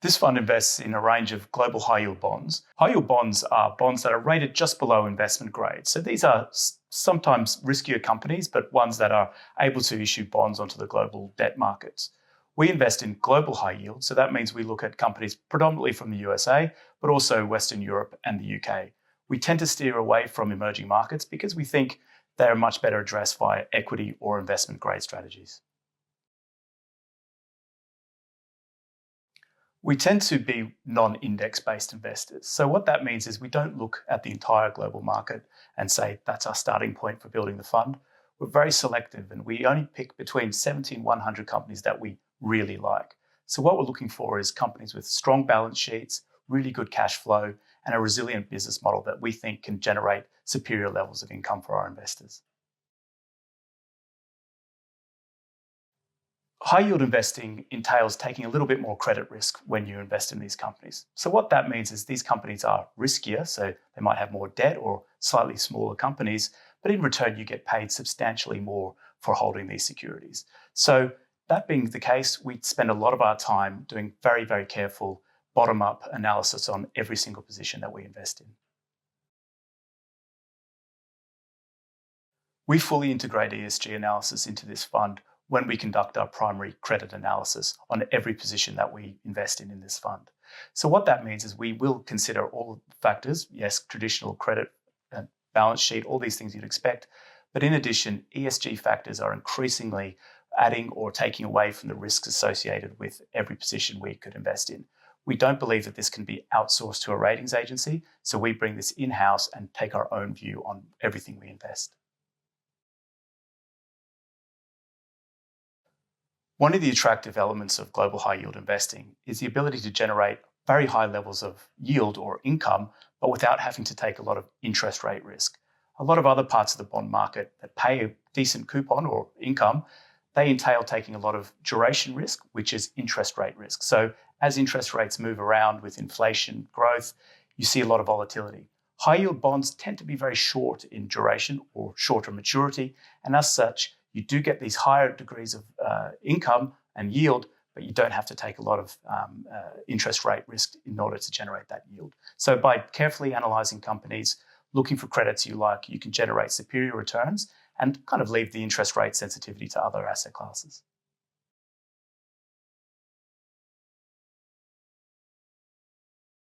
This fund invests in a range of global high-yield bonds. High-yield bonds are bonds that are rated just below investment grade. So these are sometimes riskier companies, but ones that are able to issue bonds onto the global debt markets. We invest in global high yield, so that means we look at companies predominantly from the USA, but also Western Europe and the UK. We tend to steer away from emerging markets because we think they are much better addressed via equity or investment grade strategies. We tend to be non-index based investors. So what that means is we don't look at the entire global market and say that's our starting point for building the fund. We're very selective and we only pick between 70 and 100 companies that we really like. So what we're looking for is companies with strong balance sheets, really good cash flow, and a resilient business model that we think can generate superior levels of income for our investors. High yield investing entails taking a little bit more credit risk when you invest in these companies. So what that means is these companies are riskier, so they might have more debt or slightly smaller companies, but in return you get paid substantially more for holding these securities. So that being the case, we spend a lot of our time doing very, very careful bottom-up analysis on every single position that we invest in. We fully integrate ESG analysis into this fund when we conduct our primary credit analysis on every position that we invest in this fund. So what that means is we will consider all factors, yes, traditional credit, balance sheet, all these things you'd expect, but in addition, ESG factors are increasingly adding or taking away from the risks associated with every position we could invest in. We don't believe that this can be outsourced to a ratings agency, so we bring this in-house and take our own view on everything we invest. One of the attractive elements of global high yield investing is the ability to generate very high levels of yield or income, but without having to take a lot of interest rate risk. A lot of other parts of the bond market that pay a decent coupon or income, they entail taking a lot of duration risk, which is interest rate risk. So as interest rates move around with inflation growth, you see a lot of volatility. High yield bonds tend to be very short in duration or shorter maturity, and as such, you do get these higher degrees of income and yield, but you don't have to take a lot of interest rate risk in order to generate that yield. So by carefully analysing companies, looking for credits you like, you can generate superior returns and kind of leave the interest rate sensitivity to other asset classes.